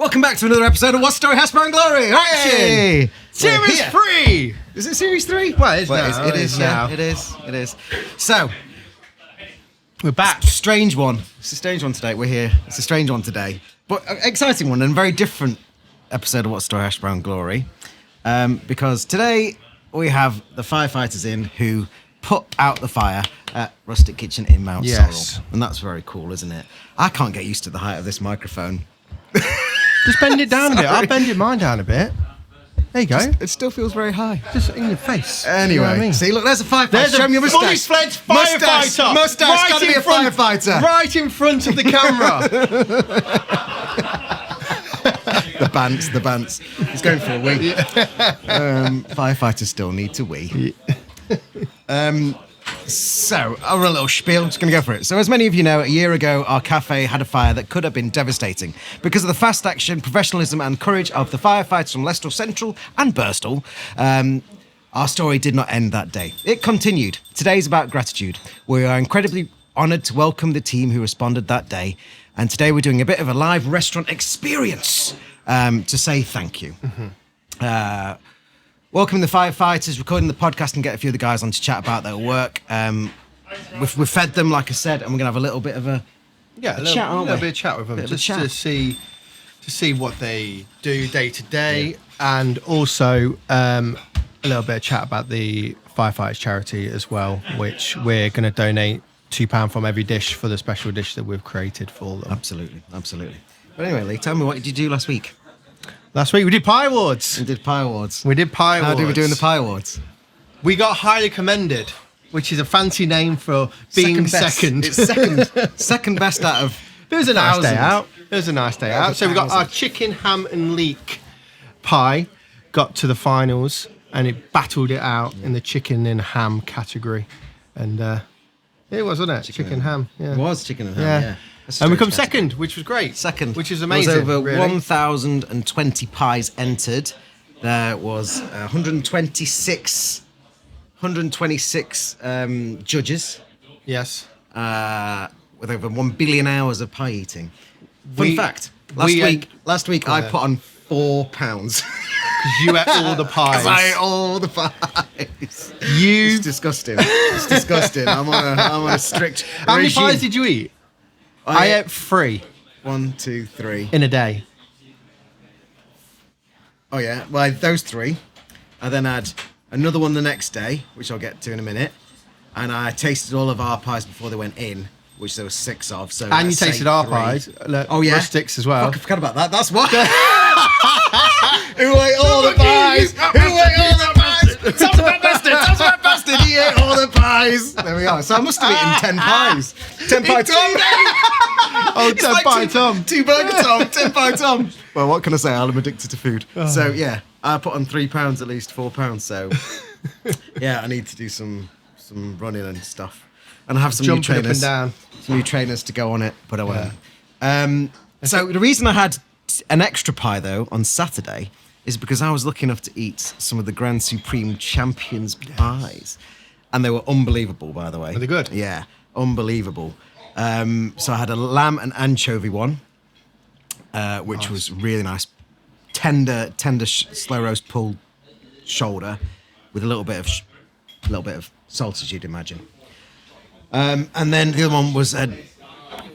Welcome back to another episode of What Story Hash Brown Glory. Hey! Series 3! Is it Series 3? Well, it is now. It is now. It is. So, we're back. Strange one. It's a strange one today. We're here. It's a strange one today. But an exciting one and a very different episode of What Story Hash Brown Glory. Because today we have the firefighters in who put out the fire at Rustic Kitchen in Mount Sorrel. And that's very cool, isn't it? I can't get used to the height of this microphone. Just bend it down a bit. I'll bend mine down a bit. There you go. It still feels very high. Just in your face. Anyway, you know what I mean? See, look, there's a firefighter. There's Show me your fully moustache. fledged firefighter. Moustache, gotta be a firefighter. Right in front of the camera. The bants. He's going for a wee. Firefighters still need to wee. So, a little spiel, just going to go for it. So, as many of you know, a year ago, our cafe had a fire that could have been devastating. Because of the fast action, professionalism and courage of the firefighters from Leicester Central and Birstall, our story did not end that day. It continued. Today is about gratitude. We are incredibly honoured to welcome the team who responded that day. And today we're doing a bit of a live restaurant experience to say thank you. Mm-hmm. Welcoming the firefighters, recording the podcast and get a few of the guys on to chat about their work. We've fed them, like I said, and we're going to have a little bit of a chat, aren't we? A little bit of chat with them, just to see what they do day to day, and also a little bit of chat about the firefighters charity as well, which we're going to donate £2 from every dish for the special dish that we've created for them. Absolutely. But anyway, Lee, tell me, what did you do last week? Last week we did Pie Awards. We did Pie Awards. How did we do in the Pie Awards? We got highly commended, which is a fancy name for being second. It's second best out of It was a nice day thousands. out. So we got our chicken, ham and leek pie, got to the finals, and it battled it out in the chicken and ham category. And it was, wasn't it? Chicken and ham. Yeah. It was chicken and ham, yeah. And we come second, which was great. Which is amazing. There was over really. 1,020 pies entered. There was 126 judges. Yes. With over 1 billion hours of pie eating. Fun fact, last week I put on £4. Because you ate all the pies. I ate all the pies. It's disgusting. I'm on a strict How many pies did you eat? I ate 3. 1, 2, 3. In a day. Oh, yeah. Well, those 3. I then had another one the next day, which I'll get to in a minute. And I tasted all of our pies before they went in, which there were 6 of. So and you tasted our pies. Oh, yeah. Rustics as well. Fuck, I forgot about that. That's what. Who ate all the pies? Tom's a bastard. He ate all the pies. There we are. So I must have eaten 10 pies. 10 pie Tom. Oh, 10 pie Tom. 2 burger Tom. 10 pie Tom. Well, what can I say? I'm addicted to food. Oh. So, yeah, I put on £3 at least, £4. So, yeah, I need to do some running and stuff. And I have some new trainers. Some new trainers to go on it, but I won't. So the reason I had an extra pie, though, on Saturday is because I was lucky enough to eat some of the Grand Supreme Champions pies. And they were unbelievable, by the way. Were they good? Yeah, unbelievable. So I had a lamb and anchovy one, which was really nice. Tender slow roast pulled shoulder with a little bit of salt, as you'd imagine. And then the other one was a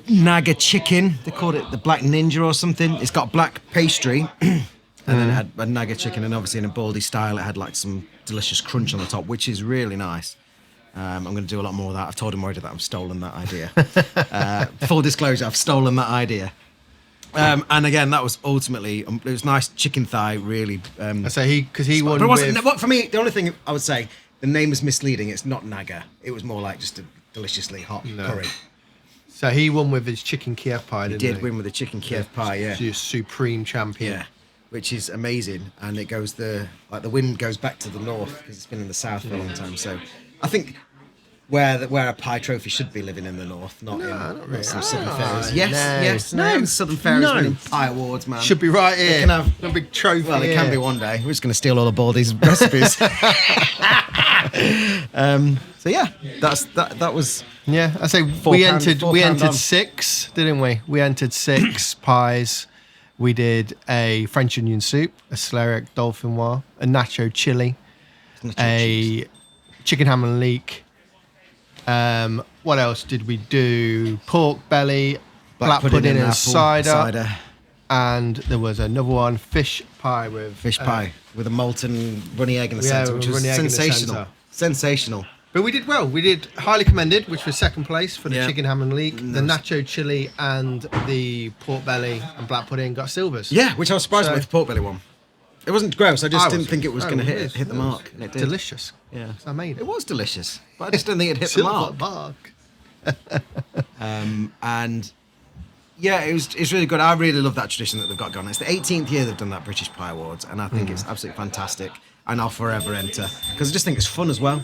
Naga chicken. They called it the Black Ninja or something. It's got black pastry. And then it had a Naga chicken, and obviously in a baldy style, it had like some delicious crunch on the top, which is really nice. I'm going to do a lot more of that. I've told him already that I've stolen that idea. Full disclosure, I've stolen that idea. And again, that was ultimately, it was nice chicken thigh, really. I say because he won. But it wasn't, for me, the only thing I would say, the name is misleading. It's not Naga. It was more like just a deliciously hot curry. So he won with his chicken Kiev pie, didn't he? He did win with the chicken Kiev pie, yeah. He's supreme champion. Yeah, which is amazing. And it goes the wind goes back to the north because it's been in the south for a long time. So I think where a pie trophy should be living in the north, not in some southern fairies. Yes, southern fairies winning pie awards, man. Should be right here. It can have a big trophy. Well, it can be one day. We're just going to steal all of Baldy's recipes. So yeah, that was. Yeah, I say we entered 6, didn't we? We entered 6 pies. We did a French onion soup, a celeriac dauphinoise, a nacho chili, a chicken ham and leek. What else did we do? Pork belly, black pudding and apple, cider. And there was another one, fish pie with a molten runny egg in the Yeah, centre, which was runny egg in the sensational. centre. Sensational. But we did well. We did highly commended, which was second place for the Yeah. chicken ham and leek. The nacho chili and the pork belly and black pudding got silvers. Yeah, which I was surprised So- with the pork belly one. It wasn't gross. I just I didn't wasn't. think it was No, going to it was- hit the it was mark. And it did. Delicious. Yeah. So I made it. It was delicious, but I just didn't think it hit the Silver mark. mark. And yeah, it's really good. I really love that tradition that they've got going. It's the 18th year they've done that British Pie Awards, and I think it's absolutely fantastic. And I'll forever enter because I just think it's fun as well.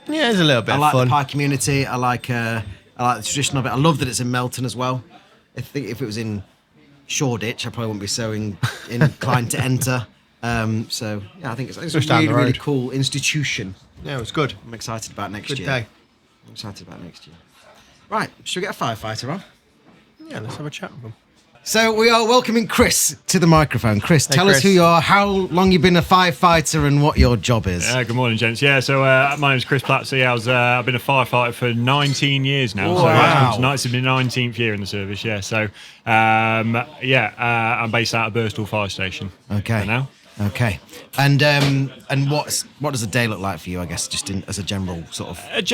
Yeah, it's a little bit I like fun. the pie community. I like the tradition of it. I love that it's in Melton as well. I think if it was in Shoreditch, I probably wouldn't be so inclined to enter. So yeah, I think it's a Just down really, the really road. cool institution. Yeah, it was good. I'm excited about next Good year. day. I'm excited about next year. Right, should we get a firefighter on? Yeah, let's have a chat with them. So we are welcoming Chris to the microphone. Chris, tell us Chris. who you are, how long you've been a firefighter, and what your job is. Good morning, gents. Yeah, so my name's Chris Platsy. I've been a firefighter for 19 years now. So Wow. tonight's been my 19th year in the service. Yeah, so I'm based out of Birstall Fire Station. Okay. For now. Okay. And what does a day look like for you? I guess just as a general sort of.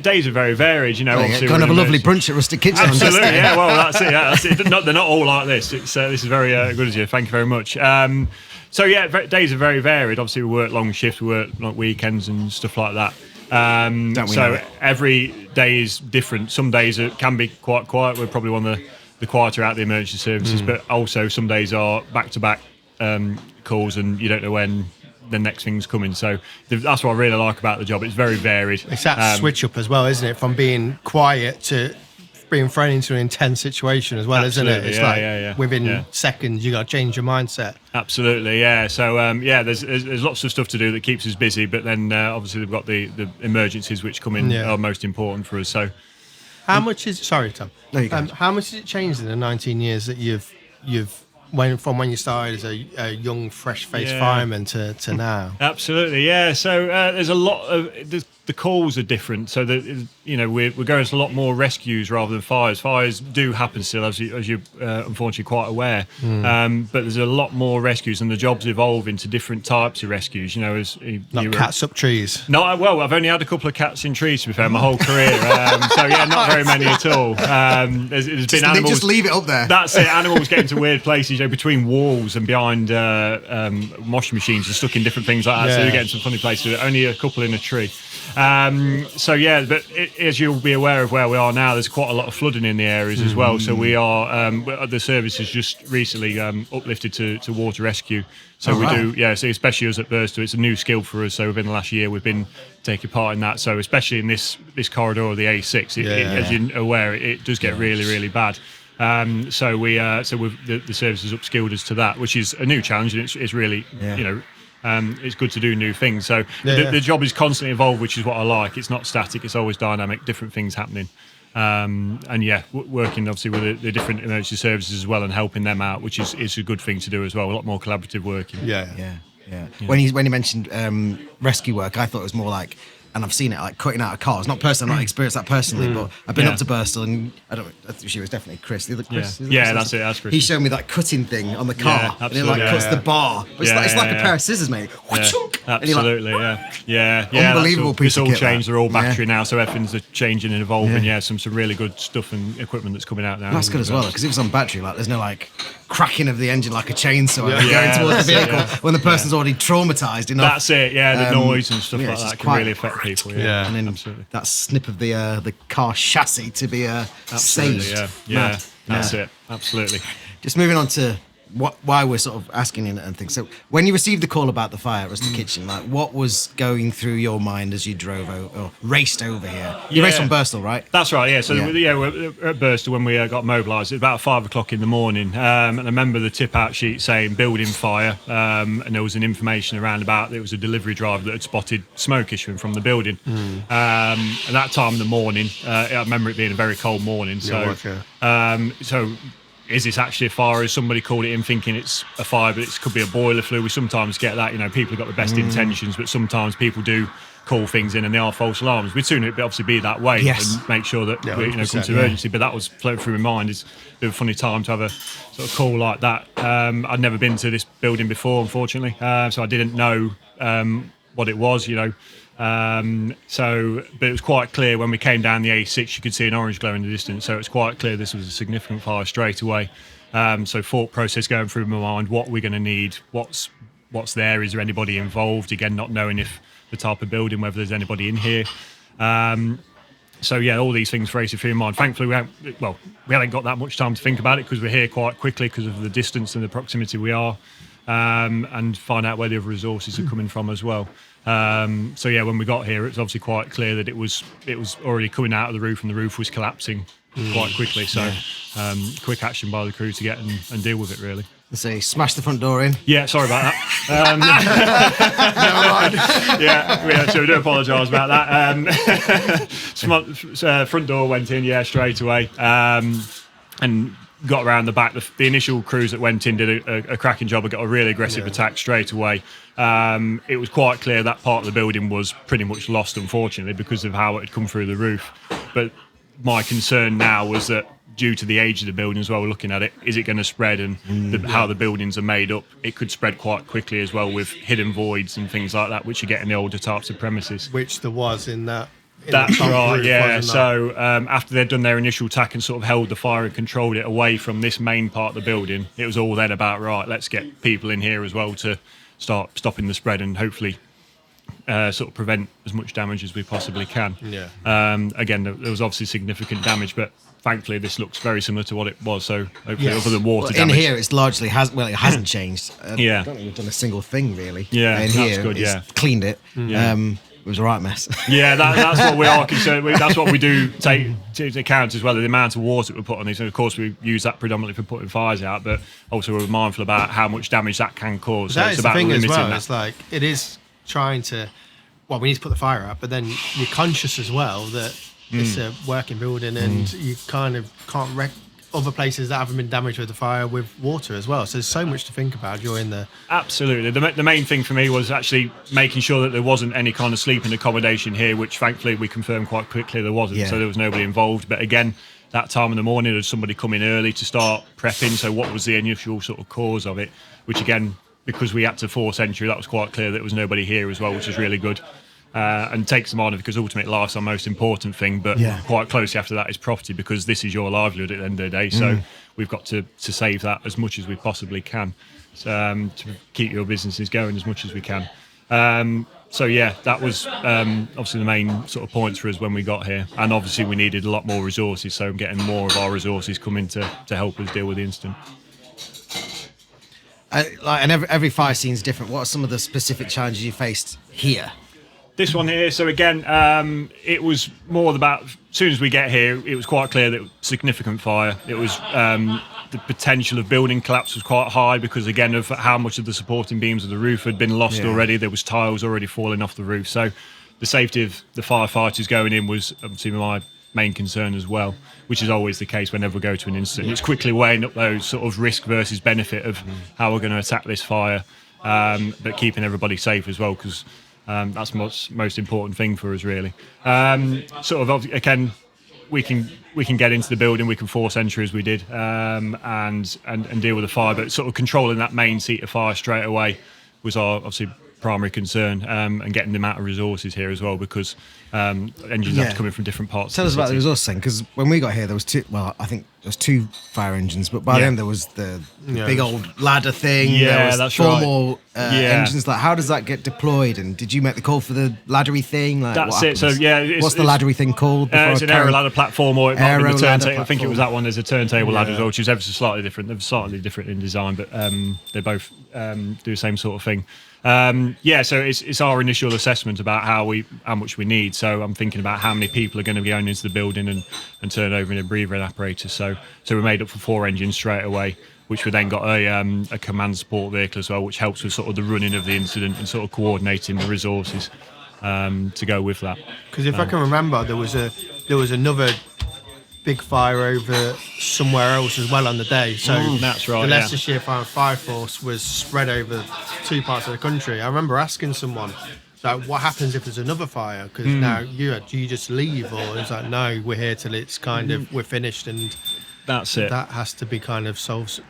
Days are very varied. You know, obviously Kind of a we're in lovely emergency. brunch at Rustic Kitchen. on Absolutely, Saturday. yeah. Well, that's it. Yeah, that's it. They're not all like this. This is very good of you. Thank you very much. Days are very varied. Obviously, we work long shifts, we work like weekends and stuff like that. Don't we know So it? every day is different. Some days it can be quite quiet. We're probably one of the quieter out of the emergency services, but also some days are back-to-back calls, and you don't know when the next thing's coming. So that's what I really like about the job. It's very varied. It's that switch up as well, isn't it? From being quiet to being thrown into an intense situation as well, isn't it? Absolutely, It's yeah, like yeah. within Yeah. seconds you got to change your mindset. Absolutely, yeah. So there's lots of stuff to do that keeps us busy, but then obviously they've got the emergencies which come in Yeah. are most important for us. So How much is? Sorry, Tom. No, you go. How much has it changed in the 19 yeyears that you've when you started as a young, fresh-faced Yeah. fireman to now? absolutely, yeah. So there's a lot of the calls are different. So that we're going to a lot more rescues rather than fires. Fires do happen still, as you're unfortunately quite aware. But there's a lot more rescues, and the jobs evolve into different types of rescues. You know, Not cats up trees. Well, I've only had a couple of cats in trees, to be fair, my whole career. So yeah, not very many at all. There's been animals. Just leave it up there. That's it. Animals get into weird places, between walls and behind washing machines and stuck in different things like that. So Yeah. you get into some funny places. Only a couple in a tree. As you'll be aware of where we are now, there's quite a lot of flooding in the areas as well. So we are the service has just recently uplifted to water rescue. So we do, so especially us at Birstall, it's a new skill for us. So within the last year, we've been taking part in that. So especially in this corridor of the A6, as you're aware, it does get really, really bad. The service has upskilled us to that, which is a new challenge, and it's really, it's good to do new things. So the job is constantly evolved, which is what I like. It's not static; it's always dynamic, different things happening. Working obviously with the different emergency services as well, and helping them out, which is a good thing to do as well. A lot more collaborative working. Yeah. When you mentioned rescue work, I thought it was more like, and I've seen it like cutting out of cars. Not personally, I've not experienced that personally, but I've been up to Birstall, and she was definitely Chris. The other Chris. Yeah, that's it. That's Chris. He showed me that cutting thing on the car, and it like cuts the bar. But it's like a pair of scissors, mate. Absolutely, yeah. Unbelievable piece It's of all kit, changed. that. They're all battery now, so everything's changing and evolving. Yeah. Yeah, some really good stuff and equipment that's coming out now. That's good as well, because if it's on battery, like there's no like cracking of the engine like a chainsaw going Yeah, towards the that's it, vehicle when the person's already traumatised enough. That's it. Yeah, the noise and stuff yeah, like it's that just can really quite affect people. Yeah. And then absolutely. that snip of the car chassis to be Absolutely, saved. yeah, Mad. that's it. Absolutely. Just moving on to why we're sort of asking and things. So when you received the call about the fire at Rustic Kitchen, like what was going through your mind as you drove or raced over here? You raced from Birstall, right? That's right, yeah. So Yeah. we're at Birstall when we got mobilised. It was about 5 o'clock in the morning, and I remember the tip-out sheet saying building fire, and there was an information around about there was a delivery driver that had spotted smoke issuing from the building. And that time in the morning, I remember it being a very cold morning. So is this actually a fire? Has somebody called it in thinking it's a fire, but it could be a boiler flue? We sometimes get that, people have got the best intentions, but sometimes people do call things in and they are false alarms. We'd sooner it obviously be that way and make sure that we come to urgency, but that was floating through my mind. It's a bit of a funny time to have a sort of call like that. I'd never been to this building before, unfortunately, so I didn't know what it was, but it was quite clear when we came down the A6, you could see an orange glow in the distance, so it's quite clear this was a significant fire straight away. So thought process going through my mind, what we're going to need, what's there, is there anybody involved, again not knowing if the type of building, whether there's anybody in here. All these things racing through your mind. Thankfully, we haven't got that much time to think about it because we're here quite quickly because of the distance and the proximity we are, and find out where the other resources are coming from as well. When we got here, it was obviously quite clear that it was already coming out of the roof and the roof was collapsing quite quickly. So quick action by the crew to get and deal with it, really. So you smashed the front door in. Yeah, sorry about that. So we do apologise about that. Front door went in, straight away, and got around the back. The initial crews that went in did a cracking job and got a really aggressive attack straight away. It was quite clear that part of the building was pretty much lost, unfortunately, because of how it had come through the roof. But my concern now was that, due to the age of the building as well, we're looking at it, is it going to spread, and how the buildings are made up, it could spread quite quickly as well with hidden voids and things like that, which you get in the older types of premises. Which there was in that. That's right, yeah. So after they'd done their initial attack and sort of held the fire and controlled it away from this main part of the building, it was all then about, right, let's get people in here as well to start stopping the spread and hopefully sort of prevent as much damage as we possibly can. Again, there was obviously significant damage, but thankfully this looks very similar to what it was, so hopefully other than water damage. In here it's largely it hasn't changed. I don't think we've done a single thing really. In here that's good. it's cleaned it. It was a right mess. That's what we are concerned with. That's what we do take to account as well, the amount of water that we put on these. And of course we use that predominantly for putting fires out, but also we're mindful about how much damage that can cause. So it's about the thing limiting as well. that. It's like, it is trying to, we need to put the fire out, but then you're conscious as well that it's a working building, and you kind of can't wreck other places that haven't been damaged with the fire with water as well. So there's so much to think about during the... Absolutely. The main thing for me was actually making sure that there wasn't any kind of sleeping accommodation here, which thankfully we confirmed quite quickly there wasn't. So there was nobody involved. But again, that time in the morning, there was somebody coming early to start prepping. So what was the initial sort of cause of it? Which again, because we had to force entry, that was quite clear that there was nobody here as well, which is really good. And takes them on, because ultimately life's our most important thing, but quite closely after that is property, because this is your livelihood at the end of the day. So we've got to save that as much as we possibly can, to keep your businesses going as much as we can. That was obviously the main sort of points for us when we got here, and obviously we needed a lot more resources, so getting more of our resources coming to help us deal with the incident. And every fire scene is different. What are some of the specific challenges you faced here? This one here, so again, it was more about, as soon as we get here, it was quite clear that it was significant fire. It was the potential of building collapse was quite high because, again, of how much of the supporting beams of the roof had been lost already. There was tiles already falling off the roof. So the safety of the firefighters going in was obviously my main concern as well, which is always the case whenever we go to an incident. It's quickly weighing up those sort of risk versus benefit of how we're going to attack this fire, but keeping everybody safe as well, because that's the most important thing for us, really. Again, we can get into the building, we can force entry as we did, and deal with the fire, but sort of controlling that main seat of fire straight away was our obviously primary concern, and getting the amount of resources here as well, because engines have to come in from different parts. Tell us about the resource thing, because when we got here there was two fire engines, but by then there was the big old ladder thing. There was that's four right. more engines. Like, how does that get deployed, and did you make the call for the laddery thing? Like, that's it. So what's the laddery thing called? It's an aero ladder platform, or it might be the turntable. I think it was that one. There's a turntable ladder as well, which is ever so slightly different. They're slightly different in design, but they both do the same sort of thing. So it's our initial assessment about how much we need. So I'm thinking about how many people are going to be going into the building and turn over in a breathing apparatus. So we're made up for 4 engines straight away, which we then got a command support vehicle as well, which helps with sort of the running of the incident and sort of coordinating the resources to go with that. Because if I can remember, there was another big fire over somewhere else as well on the day. So that's right, the Leicestershire Fire Force was spread over 2 parts of the country. I remember asking someone, like, what happens if there's another fire? Because now do you just leave, or it's like, no, we're here till it's kind of we're finished, and that's it. That has to be kind of solved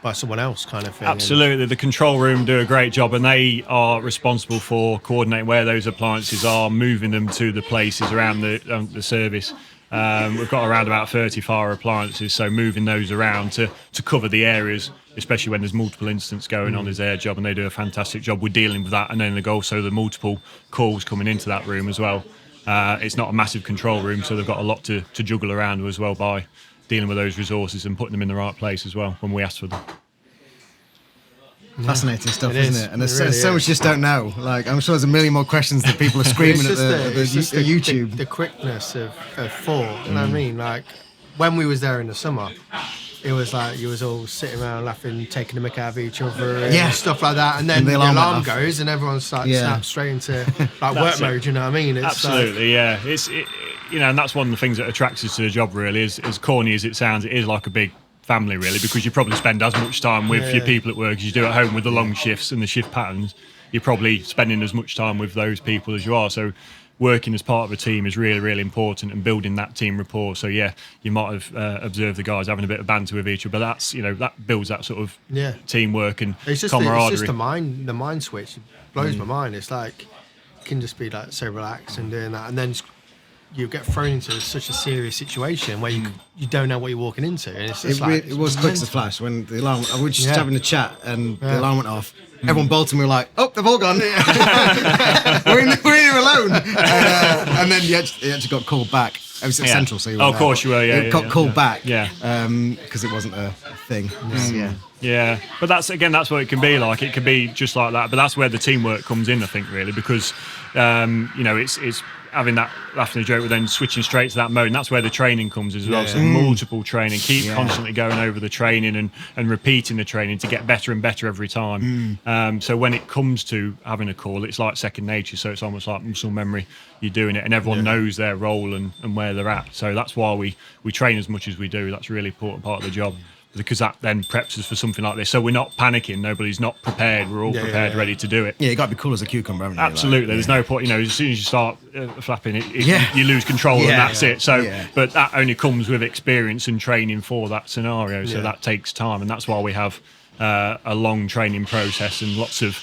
by someone else, kind of thing. Absolutely, the control room do a great job, and they are responsible for coordinating where those appliances are, moving them to the places around the service. We've got around about 30 fire appliances, so moving those around to cover the areas, especially when there's multiple incidents going on, is their job, and they do a fantastic job with dealing with that. And then also the multiple calls coming into that room as well. It's not a massive control room, so they've got a lot to juggle around as well by dealing with those resources and putting them in the right place as well when we ask for them. Fascinating stuff, isn't it? And there's so much you just don't know. Like, I'm sure there's a million more questions that people are screaming at the YouTube. The quickness of thought. You know what I mean? Like, when we was there in the summer, it was like you was all sitting around laughing, taking the mick out of each other and stuff like that. And then the alarm goes and everyone's like snaps straight into like work mode. You know what I mean? It's absolutely, and that's one of the things that attracts us to the job. Really, as corny as it sounds, it is like a big family, really, because you probably spend as much time with your people at work as you do at home with the long shifts and the shift patterns. You're probably spending as much time with those people as you are. So working as part of a team is really, really important, and building that team rapport. So you might have observed the guys having a bit of banter with each other, but that's that builds that sort of teamwork and camaraderie. It's just the mind switch. It blows my mind. It's like you can just be like so relaxed and doing that, and then you get thrown into such a serious situation where you don't know what you're walking into. And it's just it was quick as a flash when the alarm. We were just having a chat and the alarm went off. Everyone bolted, and we were like, "Oh, they've all gone. we're in here alone." And then you actually got called back. I was at Central, so you were of course you were. Yeah, got called back. Yeah, because it wasn't a thing. Yeah, but that's what it can be like. It can be just like that. But that's where the teamwork comes in, I think, really, because it's having that laughing a joke, but then switching straight to that mode, and that's where the training comes as well. So multiple training, keep constantly going over the training and repeating the training to get better and better every time. So when it comes to having a call, it's like second nature. So it's almost like muscle memory. You're doing it, and everyone knows their role and where they're at. So that's why we train as much as we do. That's a really important part of the job, because that then preps us for something like this. So we're not panicking. Nobody's not prepared. We're all prepared, ready to do it. Yeah, you got to be cool as a cucumber, haven't you? Absolutely. There's no point. As soon as you start flapping, you lose control, and that's it. So, but that only comes with experience and training for that scenario. So that takes time, and that's why we have a long training process and lots of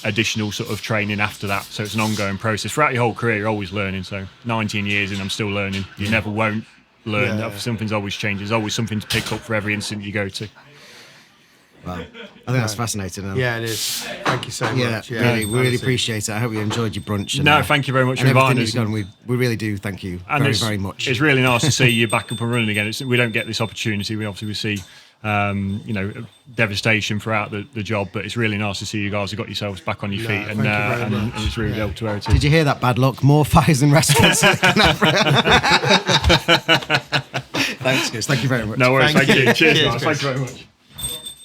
additional sort of training after that. So it's an ongoing process throughout your whole career. You're always learning. So 19 years in, I'm still learning. You never won't learn. Something's always changing. There's always something to pick up for every incident you go to. Wow, I think that's fascinating. Yeah, it is. Thank you so much. Yeah, really appreciate it. I hope you enjoyed your brunch. No, thank you very much for inviting us. We really do thank you very much. It's really nice to see you back up and running again. We don't get this opportunity. We see devastation throughout the job, but it's really nice to see you guys have got yourselves back on your feet, and it's really helped to where it is. Did you hear that, bad luck? More fires in restaurants. Thanks, guys. Thank you very much. No worries. Thank you. Cheers, guys. Thank you very much.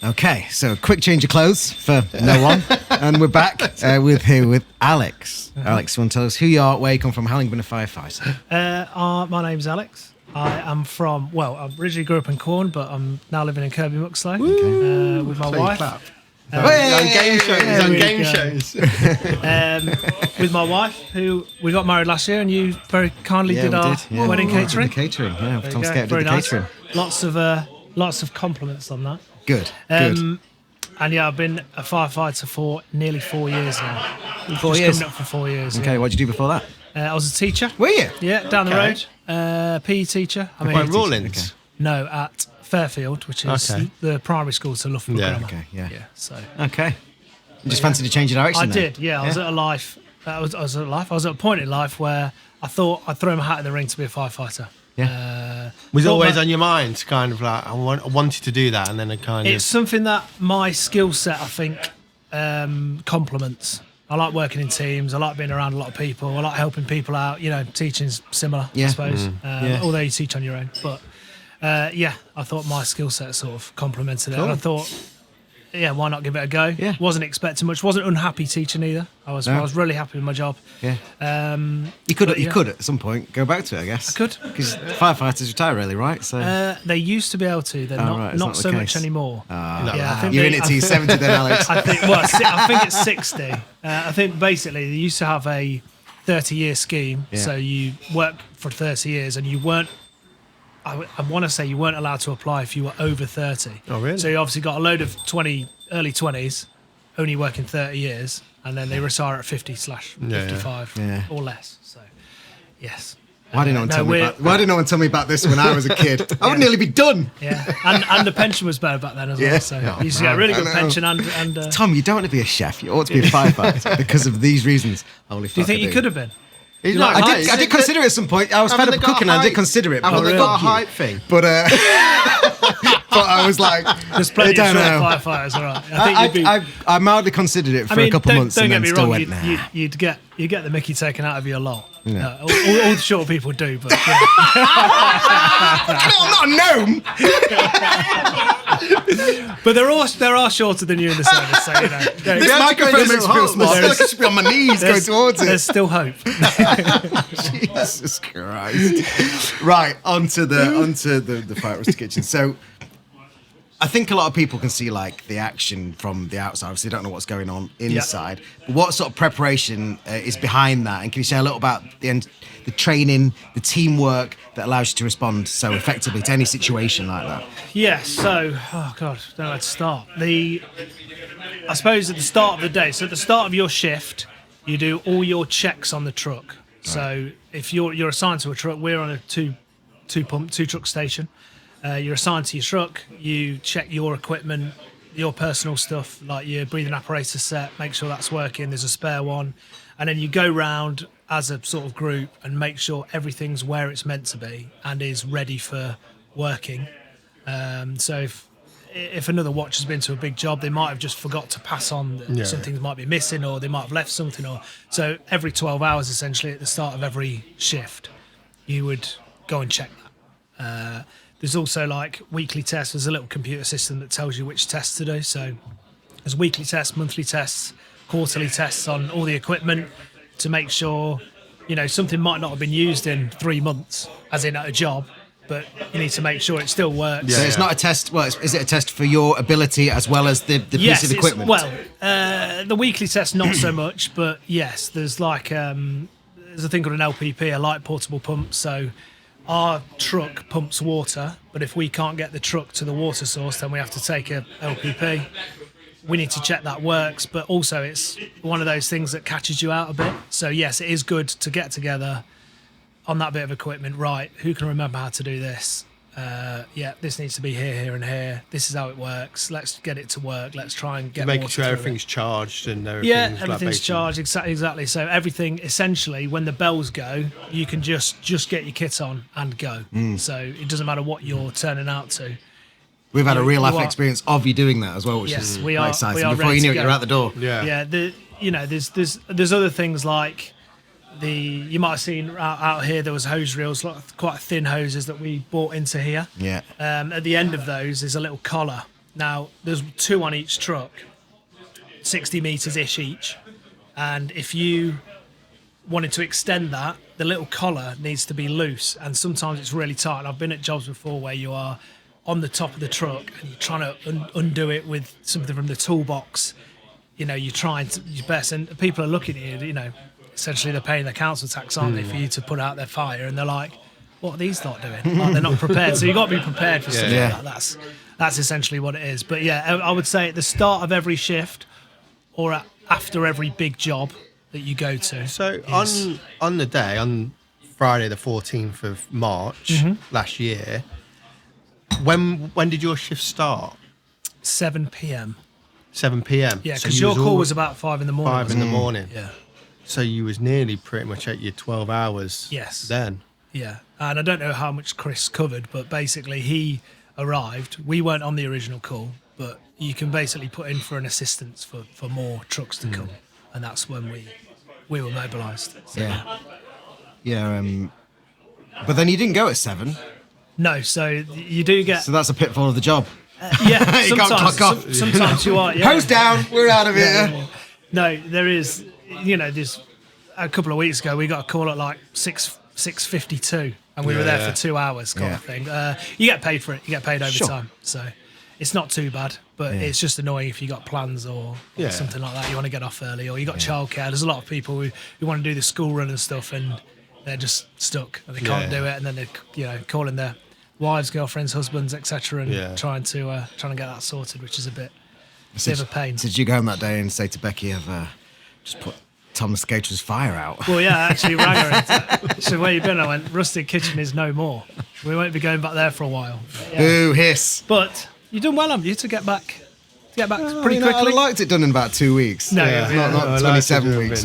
Okay, so quick change of clothes for no one, and we're back with Alex. Alex, you want to tell us who you are, where you come from, how long you've been a firefighter? My name's Alex. I am from, I originally grew up in Corn, but I'm now living in Kirby Muxloe with my wife. On game shows. With my wife, who we got married last year, and you very kindly did our wedding catering. Catering, Tom Scout did very the nice. catering. Lots of compliments on that. Good. And I've been a firefighter for nearly 4 years now. 4 years? Coming up for 4 years. Okay, what did you do before that? I was a teacher. Were you? Yeah, down the road. PE teacher. Rawlins? Okay. No, at Fairfield, which is the primary school to Loughborough Grammar. Okay, yeah. So. Okay. You just fancied a change of direction? I did. Yeah, I was at a life. I was at a point in life where I thought I'd throw my hat in the ring to be a firefighter. Yeah. Was it always on your mind, kind of like I wanted to do that, and then it's something that my skill set, I think, complements. I like working in teams. I like being around a lot of people. I like helping people out. Teaching's similar, I suppose. Although you teach on your own, but I thought my skill set sort of complemented it. And I thought yeah, why not give it a go? Yeah. Wasn't expecting much. Wasn't unhappy teaching either. I was really happy with my job. Yeah. You could at some point go back to it, I guess. I could. Because firefighters retire early, right? So they used to be able to. They're not so much anymore. I think you're in it to your 70 then, Alex. I think it's 60. I think basically they used to have a 30-year scheme. Yeah. So you work for 30 years and you weren't, I want to say you weren't allowed to apply if you were over 30. Oh, really? So you obviously got a load of early 20s, only working 30 years, and then they retire at 50/55 or less. So, yes. Why didn't no one tell me about this when I was a kid? I would nearly be done. Yeah, and the pension was better back then as well. So you used to get a really good pension and Tom, you don't want to be a chef. You ought to be a firefighter because of these reasons. Holy fuck! Do you think you could have been? I did consider it at some point. I was fed up cooking and I did consider it. Haven't they got a height thing? But but I was like, there's plenty of short firefighters, all right. I mildly considered it for a couple of months and then still went, nah. You'd get the mickey taken out of you a lot. Yeah. All the short people do, but you know. I'm not a gnome. But there are shorter than you in the service, so you know. This microphone makes me feel small. I feel like I should be on my knees going towards it. There's still hope. Jesus Christ. Right, onto the fire roast kitchen. So I think a lot of people can see like the action from the outside. Obviously, they don't know what's going on inside. Yeah. But what sort of preparation is behind that? And can you say a little about the training, the teamwork that allows you to respond so effectively to any situation like that? Yeah. So, oh God, I don't know where to start. I suppose at the start of the day. So at the start of your shift, you do all your checks on the truck. Right. So if you're assigned to a truck, we're on a two truck station. You're assigned to your truck, you check your equipment, your personal stuff, like your breathing apparatus set, make sure that's working, there's a spare one. And then you go round as a sort of group and make sure everything's where it's meant to be and is ready for working. So if another watch has been to a big job, they might have just forgot to pass on that something might be missing or they might have left something. So every 12 hours, essentially, at the start of every shift, you would go and check that. There's also like weekly tests. There's a little computer system that tells you which tests to do. So there's weekly tests, monthly tests, quarterly tests on all the equipment to make sure, you know, something might not have been used in 3 months, as in at a job, but you need to make sure it still works. Yeah, so it's not a test. Well, is it a test for your ability as well as the piece of equipment? The weekly test not so much, but yes, there's like there's a thing called an LPP, a light portable pump. So our truck pumps water, but if we can't get the truck to the water source, then we have to take a LPP. We need to check that works, but also it's one of those things that catches you out a bit. So yes, it is good to get together on that bit of equipment. Right, who can remember how to do this? This needs to be here, here, and here. This is how it works. Let's get it to work. Let's try and get making sure everything's charged and everything's everything's charged. Exactly. So everything essentially, when the bells go, you can just get your kit on and go. So it doesn't matter what you're turning out to. We've had a real life experience of you doing that as well, which is quite exciting. Before you knew it, you're out the door. Yeah. There's other things like. You might have seen out here there was hose reels, quite thin hoses that we bought into here. Yeah. At the end of those is a little collar. Now there's 2 on each truck, 60 meters ish each, and if you wanted to extend that, the little collar needs to be loose, and sometimes it's really tight. And I've been at jobs before where you are on the top of the truck and you're trying to undo it with something from the toolbox. You know, you're trying your best, and people are looking at you. You know. Essentially, they're paying their council tax, aren't they, for you to put out their fire? And they're like, "What are these lot doing?" Like, they're not prepared. So you've got to be prepared for something like that. That's essentially what it is. But yeah, I would say at the start of every shift or after every big job that you go to. So on the day, on Friday the 14th of March last year, when did your shift start? 7 p.m. 7 p.m. Yeah, because your call was about 5 in the morning. 5 in the morning. Yeah. So you was nearly pretty much at your 12 hours. Yes. Then. Yeah, and I don't know how much Chris covered, but basically he arrived. We weren't on the original call, but you can basically put in for an assistance for more trucks to come, and that's when we were mobilised. So. Yeah. But then you didn't go at 7. No, so you do get. So that's a pitfall of the job. Yeah, You can't sometimes, clock off. sometimes you are. Yeah. Hose down, we're out of here. Yeah. No, there is. There's a couple of weeks ago we got a call at like 6:52, and we were there for 2 hours, kind of thing. You get paid for it. You get paid overtime, so it's not too bad. But it's just annoying if you got plans or something like that. You want to get off early, or you got childcare. There's a lot of people who want to do the school run and stuff, and they're just stuck and they can't do it, and then they're calling their wives, girlfriends, husbands, etc., and trying to get that sorted, which is a bit of a pain. So did you go home that day and say to Becky, "I've just put Thomas Gator's fire out"? Well, yeah, I actually rang her. So where you been? I went, Rustic kitchen is no more. We won't be going back there for a while. Boo, hiss. But you've done well, haven't you, to get back pretty I quickly? liked it done in about 2 weeks. No, not 27 weeks.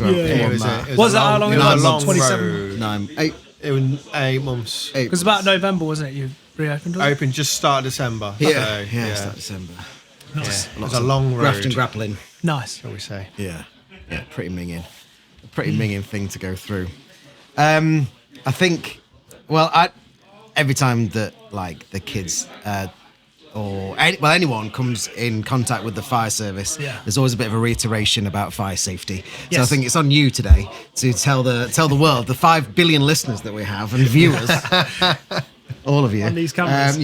Was that how long it was? 27? 8. It was 8 months. It was about November, wasn't it? You reopened, was it? Opened just start of December. Start December. Nice. It was a long road. Graft and grappling. Nice. Shall we say? Yeah, pretty minging. A pretty minging thing to go through. I think, every time that like the kids anyone comes in contact with the fire service, there's always a bit of a reiteration about fire safety. Yes. So I think it's on you today to tell the world, the 5 billion listeners that we have and viewers, all of you, on these cameras.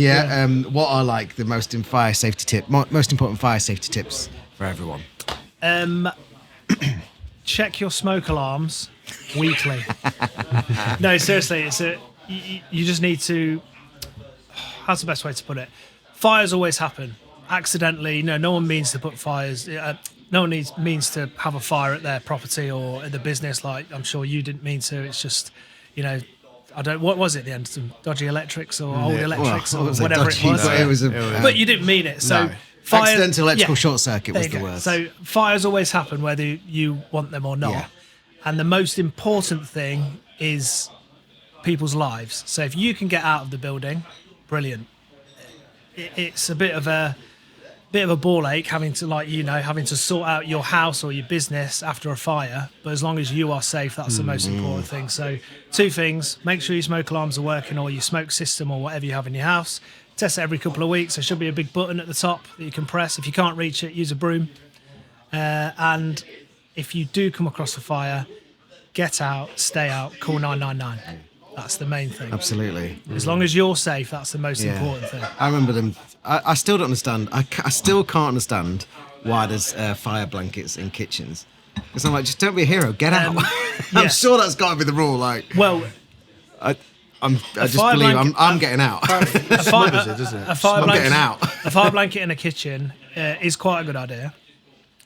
What are like the most important fire safety tips for everyone? Check your smoke alarms weekly. No, seriously, you just need to. How's the best way to put it? Fires always happen accidentally. No one means to put fires. No one means to have a fire at their property or at the business. Like I'm sure you didn't mean to. It's just, I don't. What was it? The end? Some dodgy electrics or old electrics or whatever dodgy, it was. But you didn't mean it. So. No. Accidental electrical short circuit was the word. So fires always happen whether you want them or not. Yeah. And the most important thing is people's lives. So if you can get out of the building, brilliant. It's a bit of a ball ache having to sort out your house or your business after a fire. But as long as you are safe, that's the most important thing. So 2 things: make sure your smoke alarms are working or your smoke system or whatever you have in your house. Test it every couple of weeks. There should be a big button at the top that you can press. If you can't reach it, use a broom. And if you do come across a fire, get out, stay out, call 999. That's the main thing. Absolutely. As long as you're safe, that's the most important thing. I remember them. I still don't understand. I still can't understand why there's fire blankets in kitchens. Because I'm like, just don't be a hero. Get out. I'm sure that's got to be the rule. Like, well, I just believe I'm getting out. A fire getting out. A fire blanket in a kitchen is quite a good idea,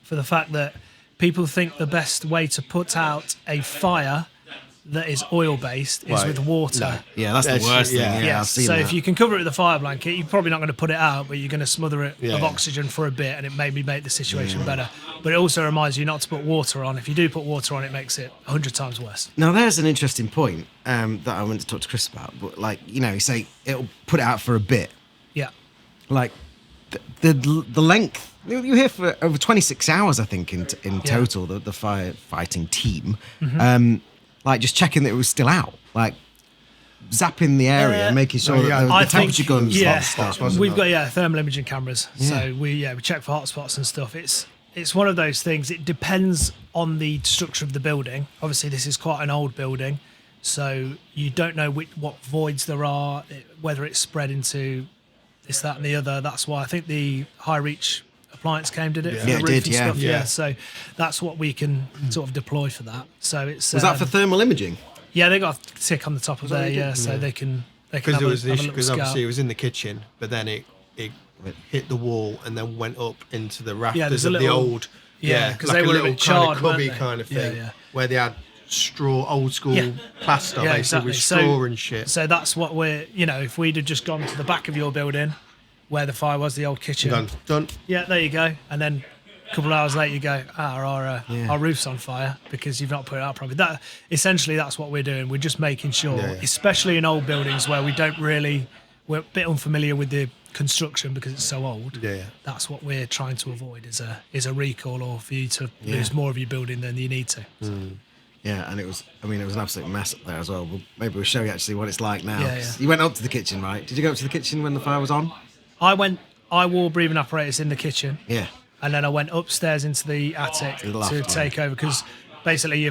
for the fact that people think the best way to put out a fire that is oil-based is with water. No. Yeah, that's the worst thing. Yeah, I've seen so that. if you can cover it with a fire blanket, you're probably not going to put it out, but you're going to smother it of oxygen for a bit, and it maybe make the situation better. But it also reminds you not to put water on. If you do put water on, it makes it 100 times worse. Now, there's an interesting point that I went to talk to Chris about. But you say it'll put it out for a bit. Yeah. Like the length. You're here for over 26 hours, I think, in total. The firefighting team. Mm-hmm. Just checking that it was still out. Like zapping the area, making sure that the temperature guns. We've got thermal imaging cameras, so we check for hotspots and stuff. It's one of those things. It depends on the structure of the building. Obviously, this is quite an old building, so you don't know what voids there are, whether it's spread into this, that, and the other. That's why I think the high reach appliance did it for the roof and stuff. Yeah, so that's what we can sort of deploy for that. So it's was that for thermal imaging? Yeah, they got a tick on the top of there. So they can have a look. Because obviously it was in the kitchen, but then it hit the wall and then went up into the rafters of the old. Yeah, because they were a bit charred, cubby kind of thing, where they had straw, old school plaster, basically with straw and shit. So that's what we're, if we'd have just gone to the back of your building, where the fire was, the old kitchen. Done. Yeah, there you go. And then a couple of hours later, you go, our roof's on fire because you've not put it out properly. That's what we're doing. We're just making sure, especially in old buildings where we're a bit unfamiliar with the construction because it's so old. Yeah. That's what we're trying to avoid is a recall or for you to lose more of your building than you need to. So. Yeah, and it was an absolute mess up there as well. Maybe we'll show you actually what it's like now. Yeah. You went up to the kitchen, right? Did you go up to the kitchen when the fire was on? I went I wore breathing apparatus in the kitchen. Yeah. And then I went upstairs into the attic to take over because basically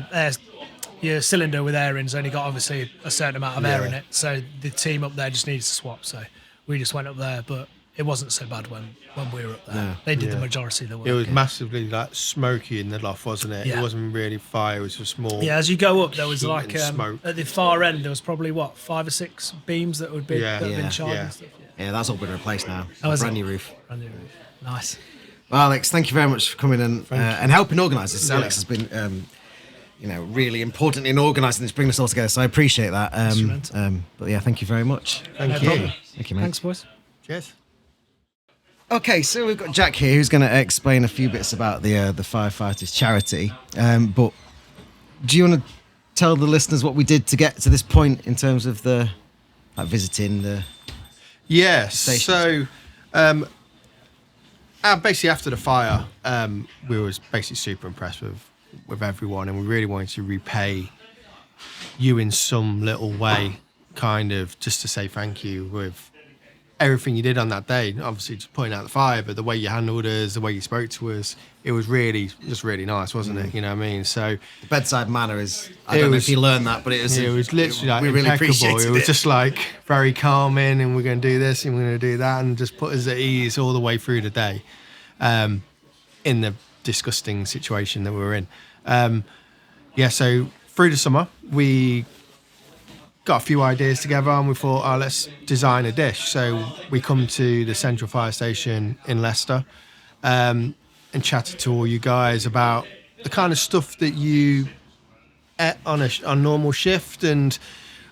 your cylinder with air in has only got obviously a certain amount of air in it. So the team up there just needs to swap. So we just went up there, but it wasn't so bad when we were up there. No. They did the majority of the work. It was massively like smoky in the loft, wasn't it? Yeah. It wasn't really fire, it was just more. Yeah, as you go up, there was like smoke. at the far end, there was probably 5 or 6 beams that would be that had been charred and stuff. Yeah, that's all been replaced now. Brand new roof. Brand new roof. Nice. Well, Alex, thank you very much for coming and helping organise this. Alex has been, really important in organising this, bringing us all together. So I appreciate that. But yeah, thank you very much. Thank you. Thank you, mate. Thanks, boys. Cheers. Okay, so we've got Jack here who's going to explain a few bits about the firefighters charity. But do you want to tell the listeners what we did to get to this point in terms of the visiting the? Yes. stations? So, basically after the fire, we was basically super impressed with everyone, and we really wanted to repay you in some little way, kind of just to say thank you with everything you did on that day. Obviously, just putting out the fire, but the way you handled us, the way you spoke to us, it was really nice, wasn't it? You know what I mean? So The bedside manner is, I don't know if you learned that, but it was literally like we really impeccable. appreciated It was just like very calming, and we're going to do this and we're going to do that, and just put us at ease all the way through the day, in the disgusting situation that we were in. So through the summer, we got a few ideas together, and we thought, let's design a dish. So we come to the Central Fire Station in Leicester, and chatted to all you guys about the kind of stuff that you ate on normal shift, and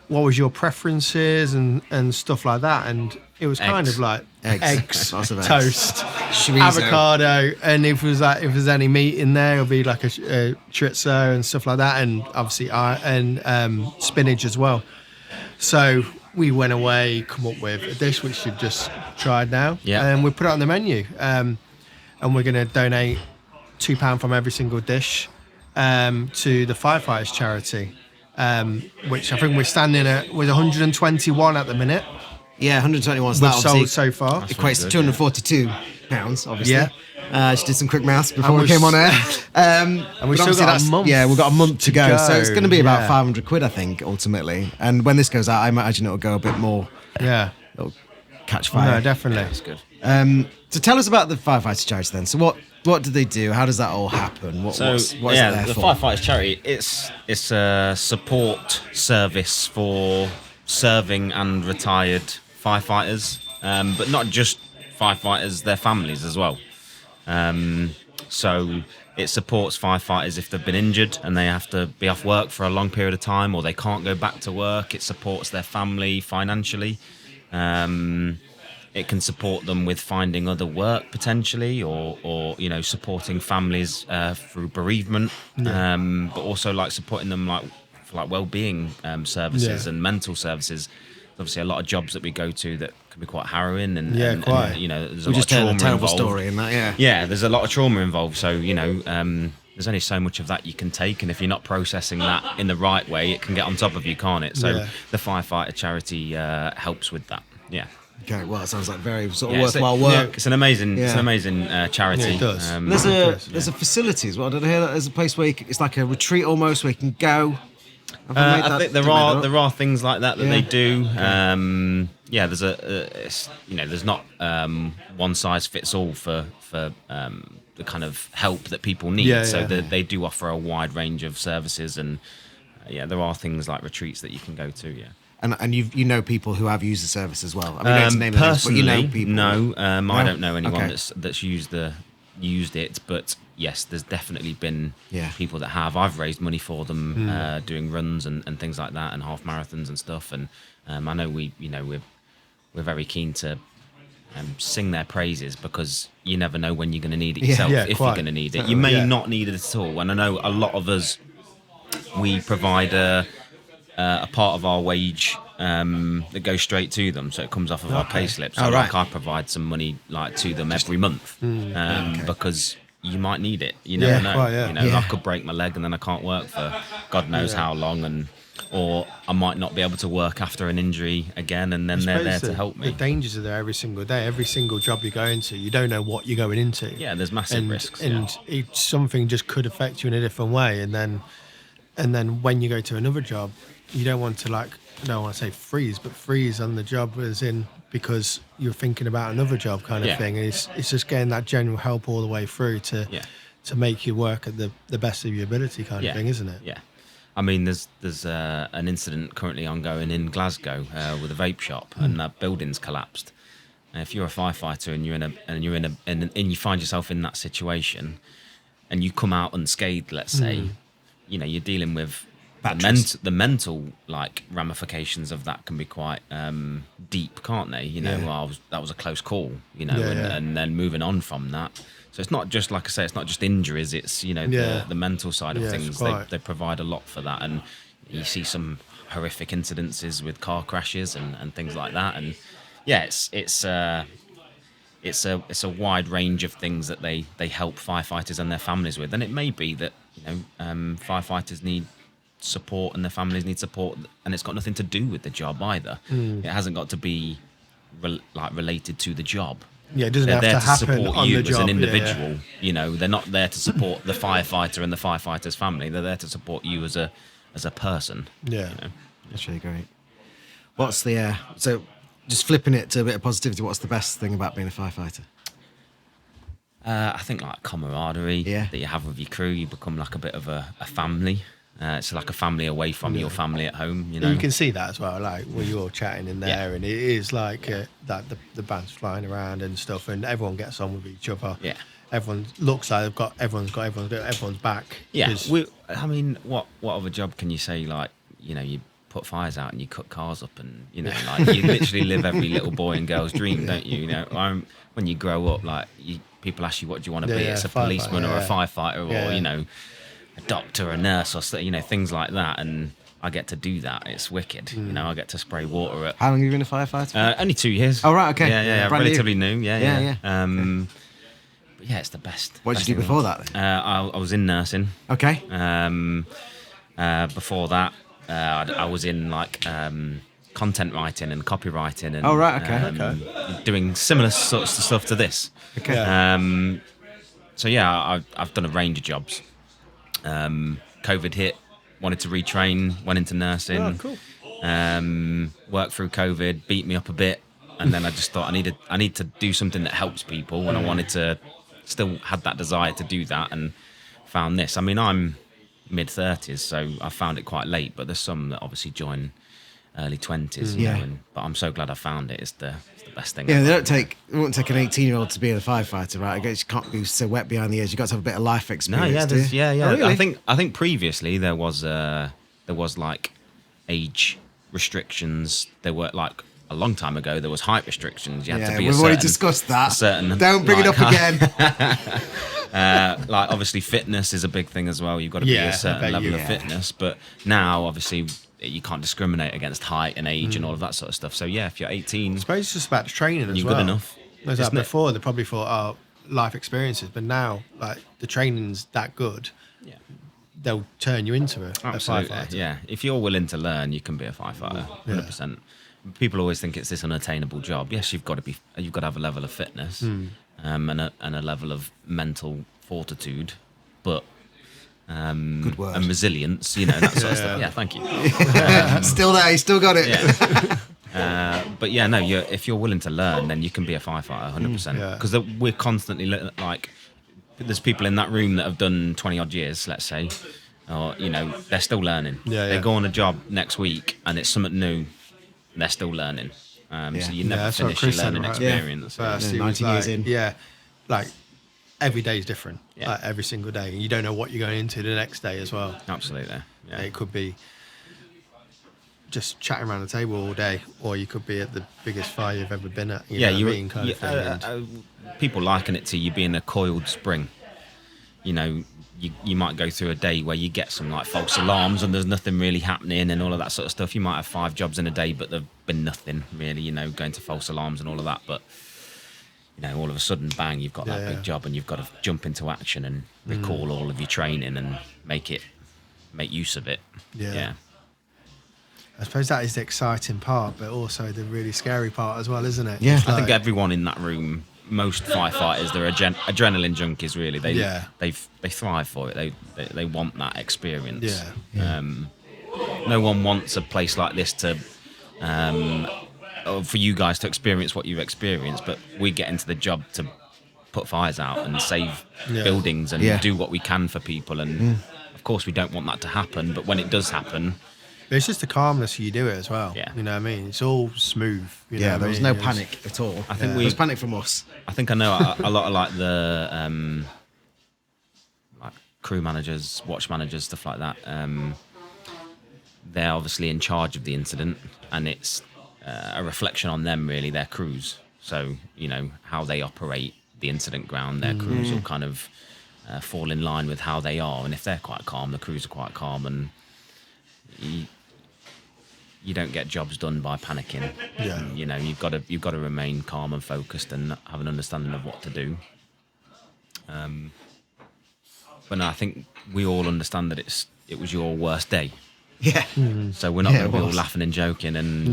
what was your preferences and stuff like that. And it was kind of like eggs, Lots of eggs. toast, Chorizo. avocado, and if there's any meat in there, it'll be like a chorizo and stuff like that, and obviously spinach as well. So we went away, come up with a dish which you've just tried now, and we put it on the menu. And we're going to donate £2 from every single dish to the firefighters charity, which I think we're standing at with 121 at the minute. Yeah, 121. So We've that sold so far. equates to £242, obviously. Yeah. She did some quick maths before we came on air. And we've still got a month. Yeah, we've got a month to go. So it's going to be about Yeah. 500 quid, I think, ultimately. And when this goes out, I imagine it'll go a bit more. Yeah. It'll catch fire. No, definitely. That's good. So tell us about the firefighters charity then. So what do they do? How does that all happen? What is it there the for? firefighters charity. It's a support service for serving and retired firefighters, but not just firefighters, their families as well. So it supports firefighters if they've been injured and they have to be off work for a long period of time, or they can't go back to work. It supports their family financially. It can support them with finding other work potentially, or supporting families through bereavement, but also like supporting them for well-being services and mental services. Obviously, a lot of jobs that we go to that can be quite harrowing, and quite. There's a We lot just of heard trauma a terrible involved. story in that, Yeah, there's a lot of trauma involved. So there's only so much of that you can take, and if you're not processing that in the right way, it can get on top of you, can't it? So the firefighter charity helps with that. Yeah. Okay, well, it sounds like very sort of Yeah, worthwhile work. It's an amazing, Yeah, charity. it does. There's a facility as well. Did I hear that? There's a place where it's like a retreat almost, where you can go. I think there are things like that they do. There's there's not one size fits all for the kind of help that people need. They do offer a wide range of services, and there are things like retreats that you can go to. Yeah. And you know people who have used the service as well. I mean, don't name names, but you know people. No, I don't know anyone that's used it, but yes, there's definitely been people that have. I've raised money for them doing runs and things like that, and half marathons and stuff. And I know we're very keen to sing their praises, because you never know when you're going to need it yourself. If you're going to need it, you may not need it at all. And I know a lot of us, we provide a part of our wage that goes straight to them, so it comes off of our pay slip. So I provide some money to them every month, because you might need it. You never know. Quite, yeah. You know, I could break my leg and then I can't work for God knows how long, or I might not be able to work after an injury again, and then they're there to help me. The dangers are there every single day. Every single job you go into, you don't know what you're going into. Yeah, there's massive risks. And something just could affect you in a different way. And then when you go to another job, you don't want to I don't want to say freeze on the job as in because you're thinking about another job kind of thing. And it's just getting that general help all the way through to make you work at the best of your ability kind of thing, isn't it? Yeah. I mean, there's an incident currently ongoing in Glasgow with a vape shop, and that building's collapsed. And if you're a firefighter and you find yourself in that situation, and you come out unscathed, let's say, you know, you're dealing with the mental ramifications of that can be quite deep, can't they? You know, that was a close call, you know, and then moving on from that. So it's not just, like I say, it's not just injuries, it's, you know, the mental side of things. They provide a lot for that. And you see some horrific incidences with car crashes and things like that. And yeah, it's a wide range of things that they help firefighters and their families with. And it may be that, you know, firefighters need support and their families need support, and it's got nothing to do with the job either. It hasn't got to be related to the job. Yeah, it doesn't have to happen support on you the job. as an individual. You know, they're not there to support the firefighter and the firefighter's family. They're there to support you as a person. Yeah, you know? That's really great. What's the so just flipping it to a bit of positivity? What's the best thing about being a firefighter? I think camaraderie that you have with your crew. You become like a bit of a family. It's like a family away from your family at home, you know. You can see that as well, like when you're all chatting in there, and it is like that the band's flying around and stuff, and everyone gets on with each other. Yeah, everyone looks like everyone's back. Yeah, I mean, what other job can you say? Like, you know, you put fires out and you cut cars up, and you know, like you literally live every little boy and girl's dream, don't you? You know, when you grow up, like people ask you what do you want to be? It's a policeman or a firefighter, or you know, a doctor, a nurse, or you know, things like that. And I get to do that. It's wicked. You know, I get to spray water at. How long have you been a firefighter? Only 2 years. Oh right, okay. Yeah, relatively new. Yeah. But yeah, it's the best. What did you do before that? Then? I was in nursing. Okay. Before that, I was in content writing and copywriting, and oh right, okay. Doing similar sorts of stuff to this. Okay. So yeah, I've done a range of jobs. COVID hit, wanted to retrain, went into nursing. Oh, cool. Worked through COVID, beat me up a bit, and then I just thought I need to do something that helps people, and I wanted to still had that desire to do that, and found this. I mean, I'm mid-30s, so I found it quite late, but there's some that obviously join early 20s. You know, but I'm so glad I found it. It's the best thing. Yeah, it won't take an 18-year-old to be a firefighter, right? I guess you can't be so wet behind the ears. You've got to have a bit of life experience. No, yeah, Oh, really? I think previously there was like age restrictions. There were like a long time ago. There was height restrictions. You had to be. We've already discussed that. Don't bring it up again. Like obviously fitness is a big thing as well. You've got to be a certain level of fitness. But now obviously you can't discriminate against height and age and all of that sort of stuff. So yeah, if you're 18, I suppose it's just about the training as well. You're good enough. Whereas like before, they probably thought, life experiences, but now like the training's that good. Yeah, they'll turn you into a firefighter. Yeah, if you're willing to learn, you can be a firefighter. 100%. People always think it's this unattainable job. Yes, you've got to have a level of fitness and a level of mental fortitude, but good word. and resilience, you know, that sort of stuff. Yeah, thank you. Still there, you still got it. Yeah. But yeah, no, if you're willing to learn, then you can be a firefighter, 100%. Because we're constantly like, there's people in that room that have done 20 odd years, let's say, or you know, they're still learning. They go on a job next week and it's something new. They're still learning. So you never finish your learning experience. First, 19 years in. Yeah, like every day is different. Like every single day. You don't know what you're going into the next day as well. Absolutely. Yeah. It could be just chatting around the table all day, or you could be at the biggest fire you've ever been at. You know what I mean, kind of thing. People liken it to you being a coiled spring. You know, you might go through a day where you get some like false alarms and there's nothing really happening and all of that sort of stuff. You might have 5 jobs in a day, but there've been nothing really, you know, going to false alarms and all of that. But all of a sudden, bang, you've got that big job and you've got to jump into action and recall all of your training and make use of it. Yeah. I suppose that is the exciting part, but also the really scary part as well, isn't it? Yeah. I think everyone in that room, most firefighters, they're adrenaline junkies. Really, they thrive for it. They want that experience. Yeah. No one wants a place like this to, for you guys to experience what you've experienced. But we get into the job to put fires out and save buildings and do what we can for people. And of course, we don't want that to happen. But when it does happen. But it's just the calmness you do it as well. Yeah. You know what I mean? It's all smooth. There was no panic at all. I think there was panic from us. I think I know a lot of like the like crew managers, watch managers, stuff like that. They're obviously in charge of the incident, and it's a reflection on them, really, their crews. So, how they operate the incident ground, their crews will kind of fall in line with how they are. And if they're quite calm, the crews are quite calm, and you don't get jobs done by panicking. Yeah. You've got to remain calm and focused and have an understanding of what to do. But no, I think we all understand that it was your worst day. Yeah. So we're not going to be all laughing and joking and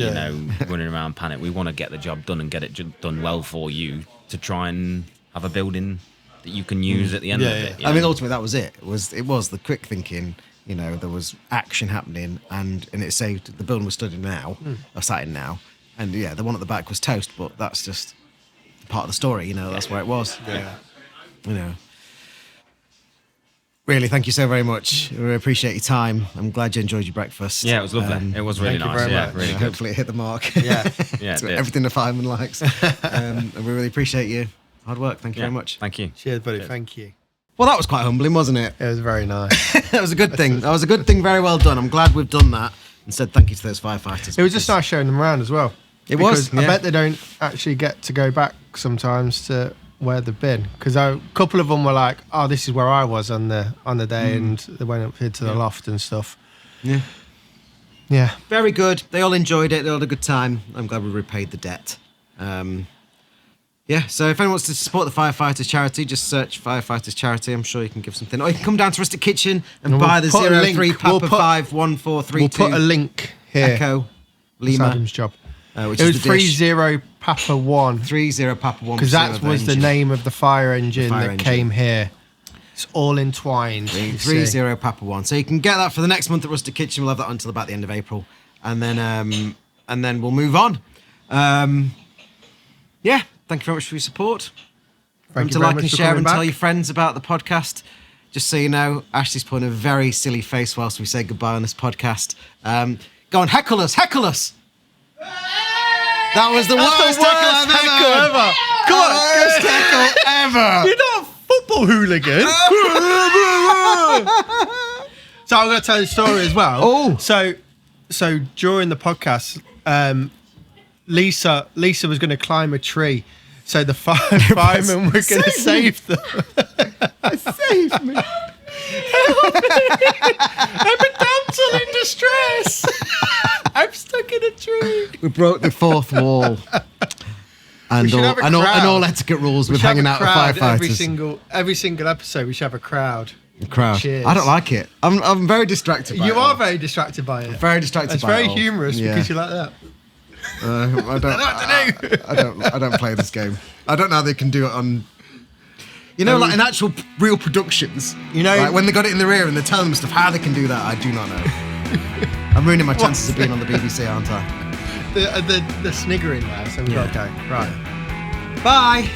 running around panic. We want to get the job done and get it done well for you to try and have a building that you can use at the end of it. I mean, ultimately that was it. It was the quick thinking. There was action happening, and it saved. The building was stood in now, or sat in now, and the one at the back was toast. But that's just part of the story. That's where it was. Yeah. Really, thank you so very much. We appreciate your time. I'm glad you enjoyed your breakfast. Yeah, it was lovely. It was really nice. Very much. Really good. Hopefully it hit the mark. Yeah. Yeah, everything a fireman likes. And we really appreciate your hard work. Thank you very much. Thank you. Cheers, buddy. Thank you. Well, that was quite humbling, wasn't it? It was very nice. That was a good thing. That was a good thing. Very well done. I'm glad we've done that and said thank you to those firefighters. It was just nice showing them around as well. It was. I bet they don't actually get to go back sometimes to where they've been, because a couple of them were like, "Oh, this is where I was on the day," and they went up here to the loft and stuff. Yeah. Very good. They all enjoyed it. They all had a good time. I'm glad we repaid the debt. So if anyone wants to support the Firefighters charity, just search Firefighters charity. I'm sure you can give something. Or you can come down to Rustic Kitchen and buy the 03 Papa 51432. We'll put a link here. Echo Lima. Adam's job. Which it is was the dish. 30 Papa 1. 30 Papa 1. Because that was the name of the fire engine came here. It's all entwined. 30 Papa 1. So you can get that for the next month at Rustic Kitchen. We'll have that until about the end of April. And then we'll move on. Thank you very much for your support. Remember to like and share and tell your friends about the podcast. Just so you know, Ashley's putting a very silly face whilst we say goodbye on this podcast. Go on, heckle us, heckle us. That was the worst heckle ever. Come on, worst heckle ever. You're not a football hooligan. So I'm going to tell you a story as well. Oh. So during the podcast, Lisa was going to climb a tree, so the firemen were going to save them. Save me. I'm a damsel in distress. I'm stuck in a tree. We broke the fourth wall. And all etiquette rules with hanging out with firefighters. Every single episode, we should have a crowd. Cheers. I don't like it. I'm very distracted by it. You are very distracted by it. Very distracted by it. It's very humorous because you like that. I don't play this game. I don't know how they can do it on. Like in actual real productions. Like when they got it in the rear and they're telling them stuff, how they can do that, I do not know. I'm ruining my chances of being on the BBC, aren't I? The sniggering there, so we've got to go. Right. Bye.